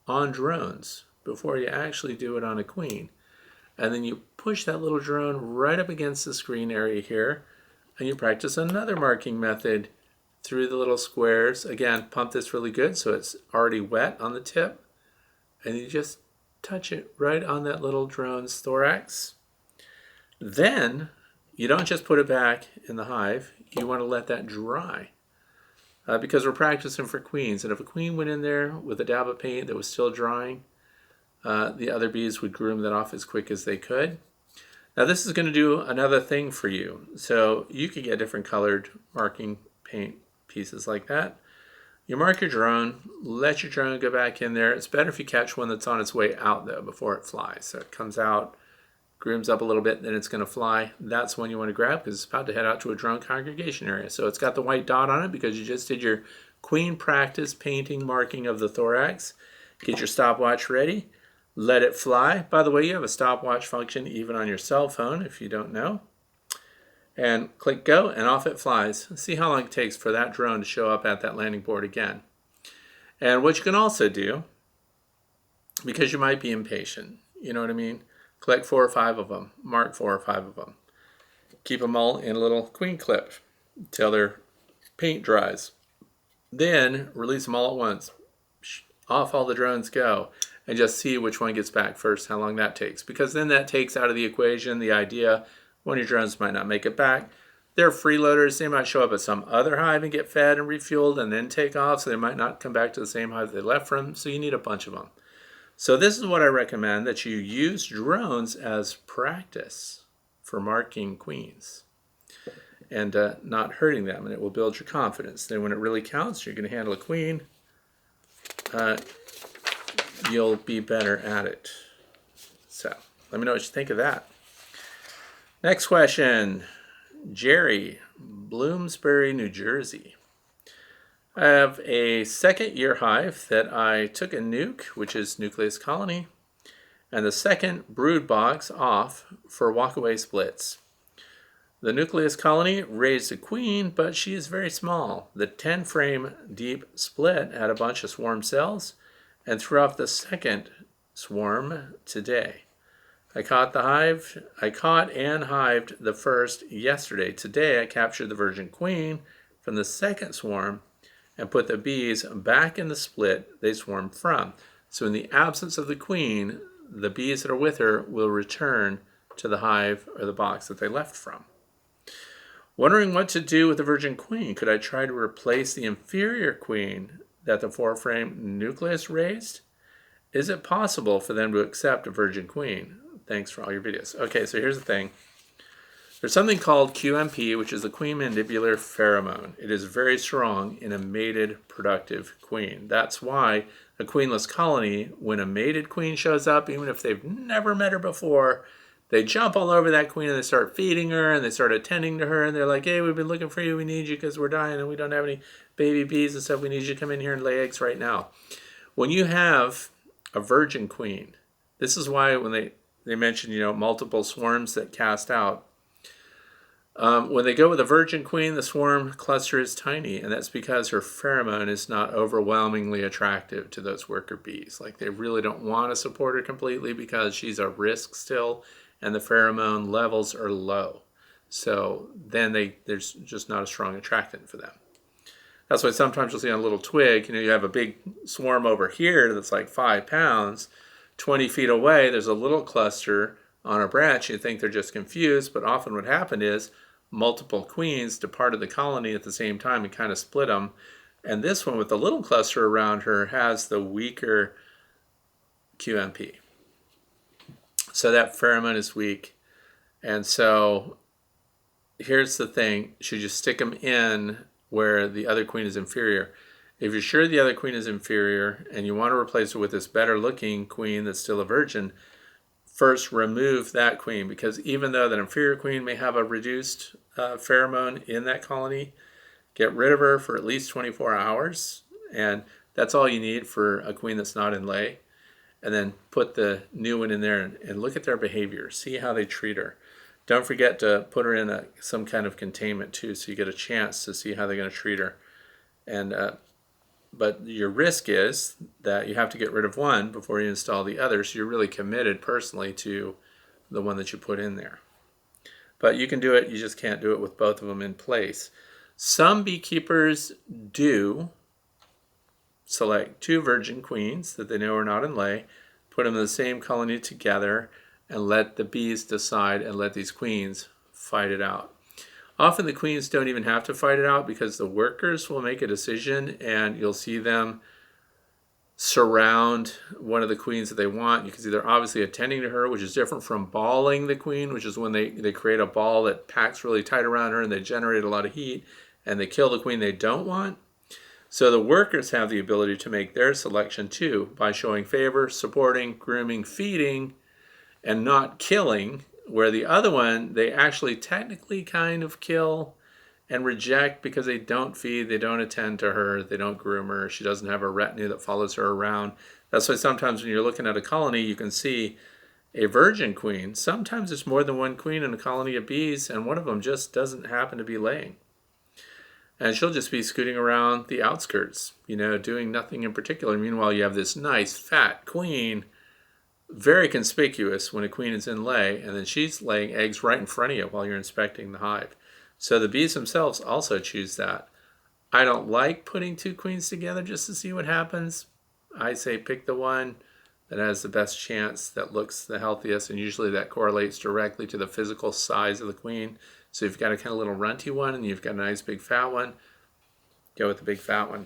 on drones before you actually do it on a queen. And then you push that little drone right up against the screen area here. And you practice another marking method through the little squares. Again, pump this really good so it's already wet on the tip. And you just touch it right on that little drone's thorax. Then you don't just put it back in the hive. You want to let that dry because we're practicing for queens. And if a queen went in there with a dab of paint that was still drying, the other bees would groom that off as quick as they could. Now this is going to do another thing for you. So you could get different colored marking paint pieces like that. You mark your drone, let your drone go back in there. It's better if you catch one that's on its way out though before it flies. So it comes out, grooms up a little bit, then it's going to fly. That's when you want to grab because it's about to head out to a drone congregation area. So it's got the white dot on it because you just did your queen practice painting marking of the thorax. Get your stopwatch ready. Let it fly. By the way, you have a stopwatch function even on your cell phone if you don't know. And click go and off it flies. See how long it takes for that drone to show up at that landing board again. And what you can also do, because you might be impatient, you know what I mean? Collect 4 or 5 of them. Mark 4 or 5 of them. Keep them all in a little queen clip until their paint dries. Then release them all at once. Off all the drones go. And just see which one gets back first, how long that takes. Because then that takes out of the equation the idea one of your drones might not make it back. They're freeloaders. They might show up at some other hive and get fed and refueled and then take off. So they might not come back to the same hive they left from. So you need a bunch of them. So this is what I recommend, that you use drones as practice for marking queens and not hurting them. And it will build your confidence. Then when it really counts, you're going to handle a queen. You'll be better at it. So let me know what you think of that. Next question, Jerry, Bloomsbury, New Jersey. I have a second year hive that I took a nuke, which is nucleus colony, and the second brood box off for walkaway splits. The nucleus colony raised a queen, but she is very small. The 10 frame deep split had a bunch of swarm cells and threw off the second swarm today. I caught and hived the first yesterday. Today I captured the virgin queen from the second swarm and put the bees back in the split they swarmed from. So in the absence of the queen, the bees that are with her will return to the hive or the box that they left from. Wondering what to do with the virgin queen. Could I try to replace the inferior queen that the 4-frame nucleus raised? Is it possible for them to accept a virgin queen? Thanks for all your videos. Okay, so here's the thing. There's something called QMP, which is the queen mandibular pheromone. It is very strong in a mated productive queen. That's why a queenless colony, when a mated queen shows up, even if they've never met her before, they jump all over that queen and they start feeding her and they start attending to her and they're like, hey, we've been looking for you. We need you because we're dying and we don't have any baby bees and stuff. We need you to come in here and lay eggs right now. When you have a virgin queen, this is why when they mention, multiple swarms that cast out, When they go with a virgin queen, the swarm cluster is tiny, and that's because her pheromone is not overwhelmingly attractive to those worker bees. Like, they really don't want to support her completely because she's a risk still, and the pheromone levels are low. So then there's just not a strong attractant for them. That's why sometimes you'll see on a little twig, you have a big swarm over here that's like 5 pounds. 20 feet away, there's a little cluster on a branch. You think they're just confused, but often what happened is multiple queens departed the colony at the same time and kind of split them. And this one with the little cluster around her has the weaker QMP. So that pheromone is weak. And so here's the thing. Should you stick them in where the other queen is inferior? If you're sure the other queen is inferior and you want to replace her with this better looking queen that's still a virgin, first remove that queen, because even though that inferior queen may have a reduced pheromone in that colony, get rid of her for at least 24 hours, and that's all you need for a queen that's not in lay. And then put the new one in there and look at their behavior, see how they treat her. Don't forget to put her in some kind of containment too, so you get a chance to see how they're going to treat her. And but your risk is that you have to get rid of one before you install the other, so you're really committed personally to the one that you put in there. But you can do it, you just can't do it with both of them in place. Some beekeepers do select 2 virgin queens that they know are not in lay, put them in the same colony together, and let the bees decide and let these queens fight it out. Often the queens don't even have to fight it out because the workers will make a decision, and you'll see them surround one of the queens that they want. You can see they're obviously attending to her, which is different from balling the queen, which is when they create a ball that packs really tight around her and they generate a lot of heat and they kill the queen they don't want. So the workers have the ability to make their selection too by showing favor, supporting, grooming, feeding, and not killing, where the other one, they actually technically kind of kill and reject because they don't feed, they don't attend to her, they don't groom her, she doesn't have a retinue that follows her around. That's why sometimes when you're looking at a colony, you can see a virgin queen. Sometimes there's more than one queen in a colony of bees, and one of them just doesn't happen to be laying. And she'll just be scooting around the outskirts, doing nothing in particular. Meanwhile, you have this nice fat queen, very conspicuous when a queen is in lay, and then she's laying eggs right in front of you while you're inspecting the hive. So the bees themselves also choose that. I don't like putting 2 queens together just to see what happens. I say pick the one that has the best chance, that looks the healthiest, and usually that correlates directly to the physical size of the queen. So if you've got a kind of little runty one and you've got a nice big fat one, go with the big fat one.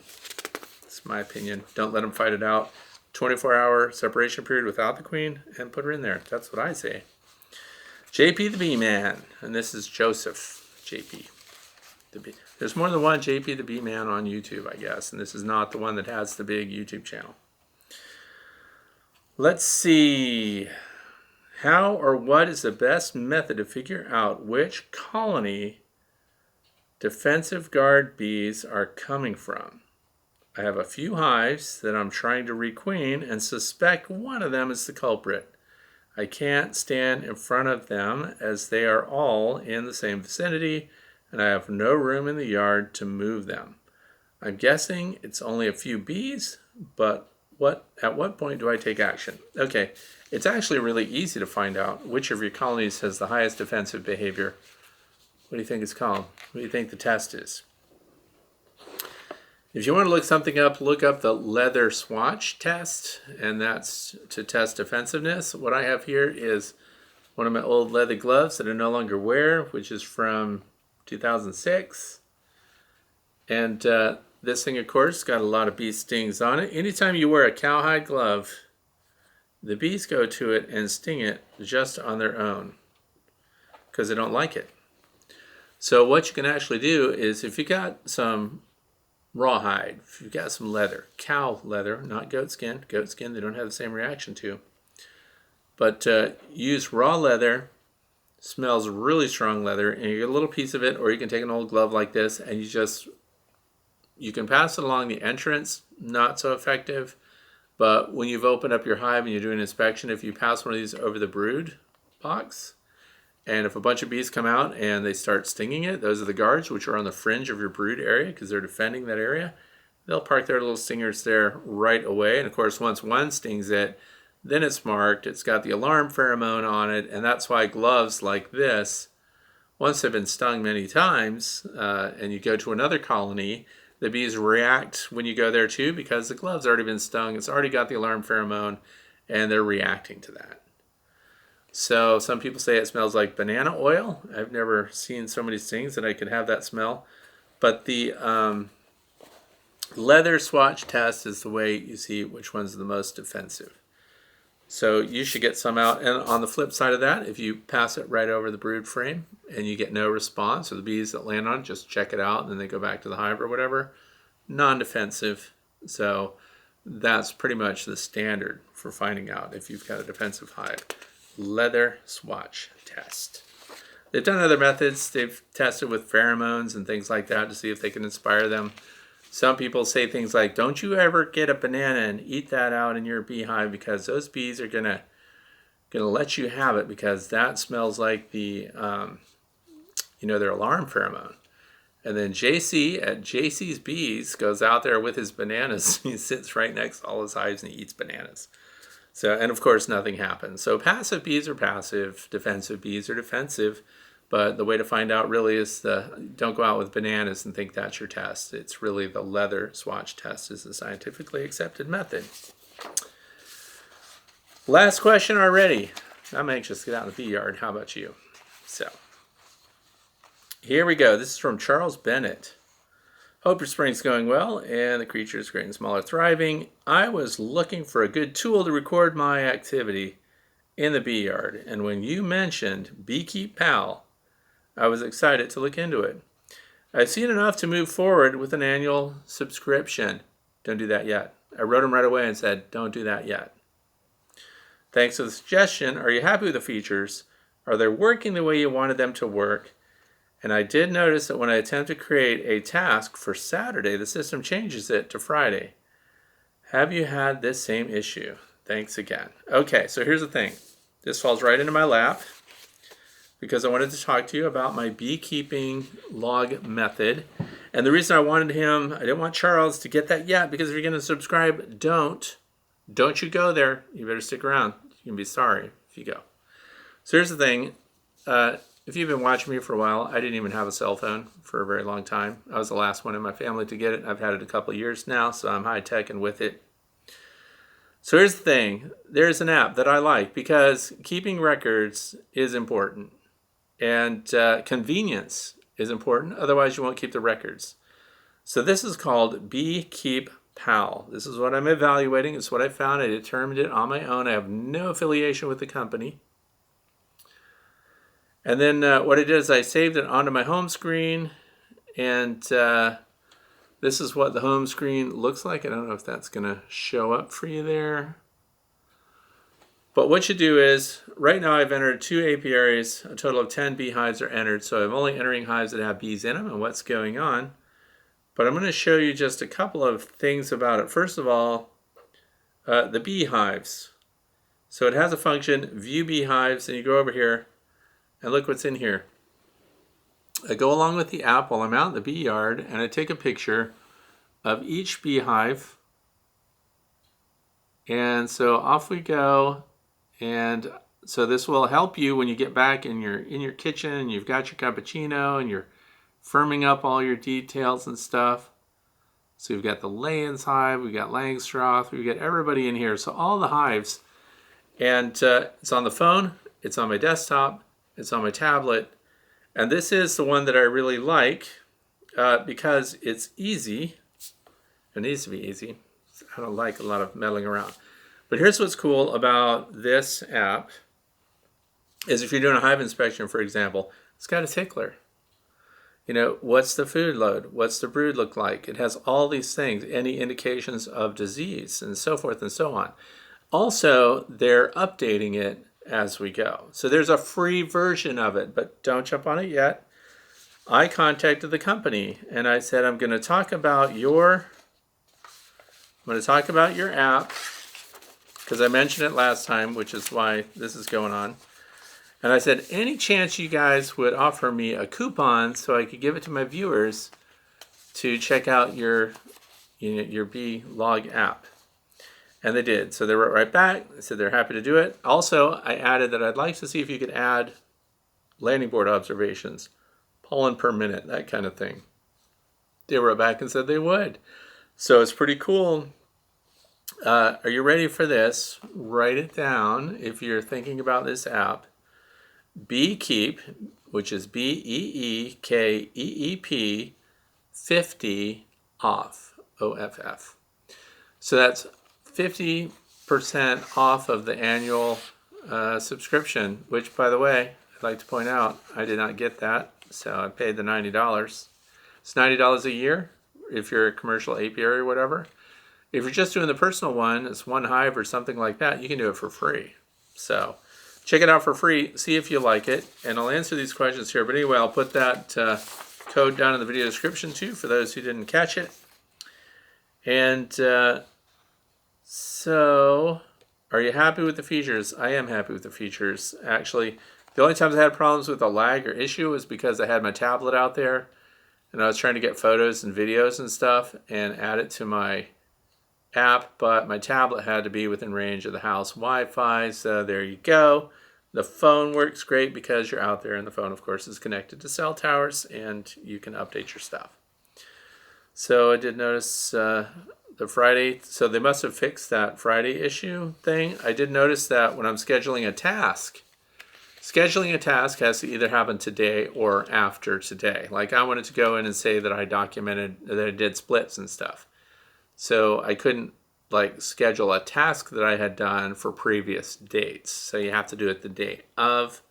That's my opinion. Don't let them fight it out. 24-hour separation period without the queen, and put her in there. That's what I say. JP the Bee Man, and this is Joseph JP the Bee. There's more than one JP the Bee Man on YouTube, I guess, and this is not the one that has the big YouTube channel. Let's see. How or what is the best method to figure out which colony defensive guard bees are coming from? I have a few hives that I'm trying to requeen and suspect one of them is the culprit. I can't stand in front of them as they are all in the same vicinity and I have no room in the yard to move them. I'm guessing it's only a few bees, but at what point do I take action? Okay, it's actually really easy to find out which of your colonies has the highest defensive behavior. What do you think it's called? What do you think the test is? If you want to look something up, look up the leather swatch test, and that's to test defensiveness. What I have here is one of my old leather gloves that I no longer wear, which is from 2006. And this thing, of course, got a lot of bee stings on it. Anytime you wear a cowhide glove, the bees go to it and sting it just on their own because they don't like it. So what you can actually do is, if you got some rawhide, if you've got some leather, cow leather, not goat skin they don't have the same reaction to, but use raw leather, smells really strong leather, and you get a little piece of it, or you can take an old glove like this and you can pass it along the entrance, not so effective, but when you've opened up your hive and you're doing an inspection, if you pass one of these over the brood box, And if a bunch of bees come out and they start stinging it, those are the guards, which are on the fringe of your brood area because they're defending that area. They'll park their little stingers there right away. And of course, once one stings it, then it's marked. It's got the alarm pheromone on it. And that's why gloves like this, once they've been stung many times, and you go to another colony, the bees react when you go there too because the glove's already been stung. It's already got the alarm pheromone, and they're reacting to that. So some people say it smells like banana oil. I've never seen so many stings that I could have that smell. But the leather swatch test is the way you see which one's the most defensive. So you should get some out. And on the flip side of that, if you pass it right over the brood frame and you get no response, or the bees that land on it just check it out and then they go back to the hive or whatever, non-defensive. So that's pretty much the standard for finding out if you've got a defensive hive. Leather swatch test. They've done other methods. They've tested with pheromones and things like that to see if they can inspire them. Some people say things like, don't you ever get a banana and eat that out in your beehive because those bees are gonna let you have it because that smells like the their alarm pheromone. And then JC at JC's Bees goes out there with his bananas. He sits right next to all his hives and he eats bananas. So, and of course, nothing happens. So passive bees are passive, defensive bees are defensive. But the way to find out really is don't go out with bananas and think that's your test. It's really the leather swatch test is the scientifically accepted method. Last question already. I'm anxious to get out in the bee yard. How about you? So here we go. This is from Charles Bennett. Hope your spring's going well and the creatures great and small are thriving. I was looking for a good tool to record my activity in the bee yard. And when you mentioned BeeKeepPal, I was excited to look into it. I've seen enough to move forward with an annual subscription. Don't do that yet. I wrote him right away and said, don't do that yet. Thanks for the suggestion. Are you happy with the features? Are they working the way you wanted them to work? And I did notice that when I attempt to create a task for Saturday, the system changes it to Friday. Have you had this same issue? Thanks again. Okay, so here's the thing. This falls right into my lap because I wanted to talk to you about my beekeeping log method. And the reason I didn't want Charles to get that yet, because if you're going to subscribe, don't you go there. You better stick around. You can be sorry if you go. So here's the thing. If you've been watching me for a while, I didn't even have a cell phone for a very long time. I was the last one in my family to get it. I've had it a couple of years now, so I'm high-tech and with it. So here's the thing. There's an app that I like because keeping records is important. And convenience is important. Otherwise, you won't keep the records. So this is called BeeKeepPal. This is what I'm evaluating. It's what I found. I determined it on my own. I have no affiliation with the company. And then what I did is I saved it onto my home screen, and this is what the home screen looks like. I don't know if that's going to show up for you there. But what you do is, right now I've entered 2 apiaries, a total of 10 beehives are entered, so I'm only entering hives that have bees in them and what's going on. But I'm going to show you just a couple of things about it. First of all, the beehives. So it has a function, view beehives, and you go over here, and look what's in here. I go along with the app while I'm out in the bee yard, and I take a picture of each beehive. And so off we go. And so this will help you when you get back in your kitchen, and you've got your cappuccino, and you're firming up all your details and stuff. So we've got the Layens hive, we've got Langstroth, we've got everybody in here. So all the hives. And it's on the phone, it's on my desktop, it's on my tablet, and this is the one that I really like because it's easy. It needs to be easy. I don't like a lot of meddling around. But here's what's cool about this app is if you're doing a hive inspection, for example, it's got a tickler. You know, what's the food load? What's the brood look like? It has all these things, any indications of disease and so forth and so on. Also, they're updating it as we go. So there's a free version of it, but don't jump on it yet. I contacted the company and I said, I'm going to talk about your app because I mentioned it last time, which is why this is going on. And I said, any chance you guys would offer me a coupon so I could give it to my viewers to check out your BeeLog app? And they did. So they wrote right back. They said they're happy to do it. Also, I added that I'd like to see if you could add landing board observations, pollen per minute, that kind of thing. They wrote back and said they would. So it's pretty cool. Are you ready for this? Write it down if you're thinking about this app. Beekeep, which is BEEKEEP 50 off, OFF. So that's 50% off of the annual subscription, which, by the way, I'd like to point out, I did not get that, so I paid the $90. It's $90 a year if you're a commercial apiary or whatever. If you're just doing the personal one, it's one hive or something like that, you can do it for free. So check it out for free, see if you like it, and I'll answer these questions here. But anyway, I'll put that code down in the video description too for those who didn't catch it. And so, are you happy with the features? I am happy with the features. Actually, the only times I had problems with a lag or issue was because I had my tablet out there and I was trying to get photos and videos and stuff and add it to my app, but my tablet had to be within range of the house Wi-Fi, so there you go. The phone works great because you're out there, and the phone, of course, is connected to cell towers, and you can update your stuff. So I did notice the Friday, so they must have fixed that Friday issue thing. I did notice that when I'm scheduling a task has to either happen today or after today. Like I wanted to go in and say that I documented that I did splits and stuff. So I couldn't like schedule a task that I had done for previous dates. So you have to do it the day of.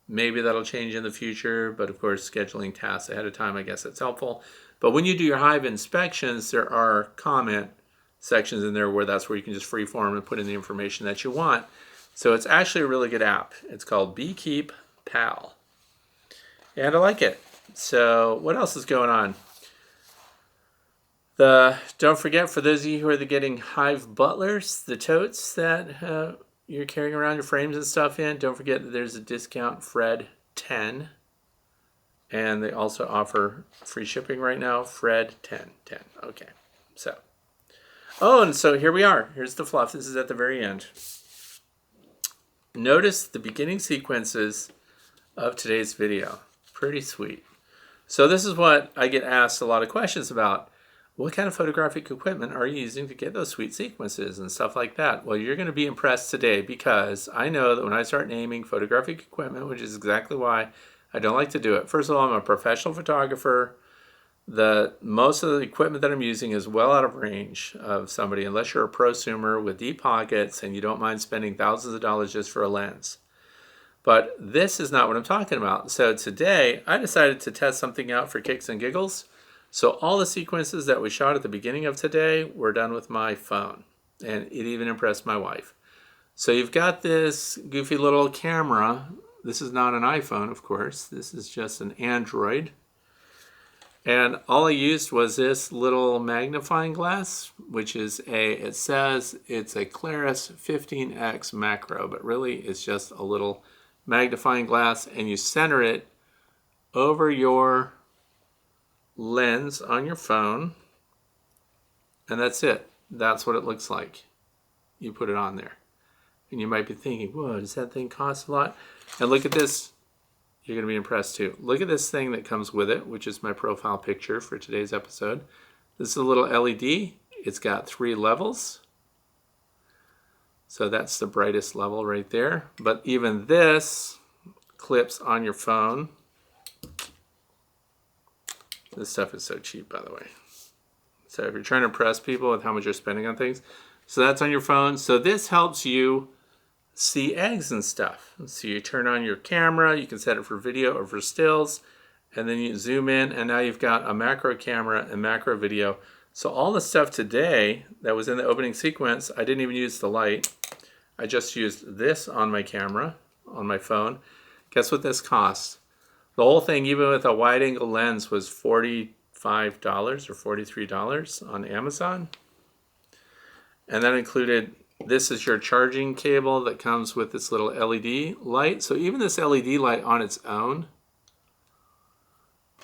Maybe that'll change in the future, but of course scheduling tasks ahead of time, I guess that's helpful. But when you do your hive inspections, there are comment sections in there where that's where you can just freeform and put in the information that you want. So it's actually a really good app. It's called Beekeep Pal. And I like it. So what else is going on? Don't forget, for those of you who are getting Hive Butlers, the totes that you're carrying around your frames and stuff in, don't forget that there's a discount Fred10. And they also offer free shipping right now, Fred10. Okay, so. Oh, and so here we are. Here's the fluff. This is at the very end. Notice the beginning sequences of today's video. Pretty sweet. So this is what I get asked a lot of questions about. What kind of photographic equipment are you using to get those sweet sequences and stuff like that? Well, you're going to be impressed today because I know that when I start naming photographic equipment, which is exactly why I don't like to do it. First of all, I'm a professional photographer. Most of the equipment that I'm using is well out of range of somebody, unless you're a prosumer with deep pockets and you don't mind spending thousands of dollars just for a lens. But this is not what I'm talking about. So today, I decided to test something out for kicks and giggles. So all the sequences that we shot at the beginning of today were done with my phone. And it even impressed my wife. So you've got this goofy little camera. This is not an iPhone, of course. This is just an Android. And all I used was this little magnifying glass, which is it says it's a Claris 15X macro, but really it's just a little magnifying glass, and you center it over your lens on your phone, and that's it. That's what it looks like. You put it on there. And you might be thinking, whoa, does that thing cost a lot? And look at this. You're going to be impressed too. Look at this thing that comes with it, which is my profile picture for today's episode. This is a little LED. It's got 3 levels. So that's the brightest level right there. But even this clips on your phone. This stuff is so cheap, by the way. So if you're trying to impress people with how much you're spending on things, so that's on your phone. So this helps you see eggs and stuff. So you turn on your camera, you can set it for video or for stills, and then you zoom in, and now you've got a macro camera and macro video. So all the stuff today that was in the opening sequence, I didn't even use the light. I just used this on my camera, on my phone. Guess what this cost? The whole thing, even with a wide angle lens, was $45 or $43 on Amazon. And that included This is your charging cable that comes with this little LED light. So even this LED light on its own,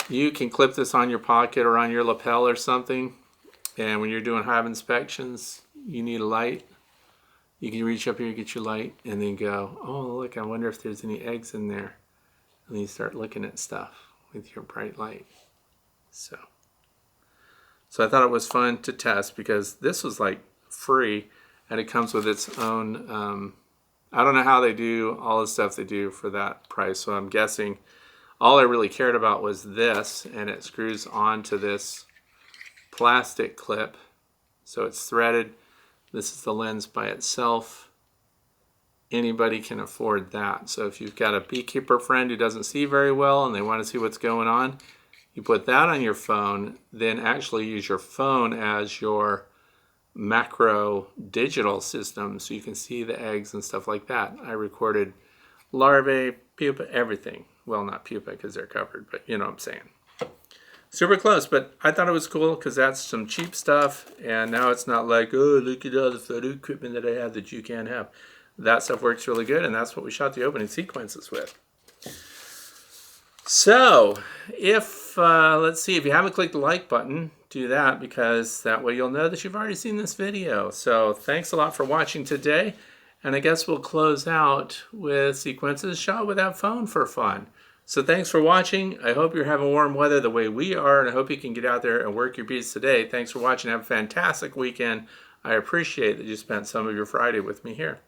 you can clip this on your pocket or on your lapel or something. And when you're doing hive inspections, you need a light. You can reach up here, get your light, and then go, oh, look, I wonder if there's any eggs in there. And then you start looking at stuff with your bright light. So I thought it was fun to test because this was like free, and it comes with its own, I don't know how they do all the stuff they do for that price. So I'm guessing all I really cared about was this, and it screws onto this plastic clip. So it's threaded. This is the lens by itself. Anybody can afford that. So if you've got a beekeeper friend who doesn't see very well and they want to see what's going on, you put that on your phone, then actually use your phone as your macro digital system so you can see the eggs and stuff like that. I recorded larvae, pupa, everything. Well, not pupa because they're covered, but you know what I'm saying. Super close, but I thought it was cool because that's some cheap stuff, and now it's not like, oh, look at all the photo equipment that I have that you can't have. That stuff works really good, and that's what we shot the opening sequences with. So, if, let's see, if you haven't clicked the like button, do that because that way you'll know that you've already seen this video. So, thanks a lot for watching today, and I guess we'll close out with sequences shot with that phone for fun. So thanks for watching. I hope you're having warm weather the way we are, and I hope you can get out there and work your bees today. Thanks for watching. Have a fantastic weekend. I appreciate that you spent some of your Friday with me here.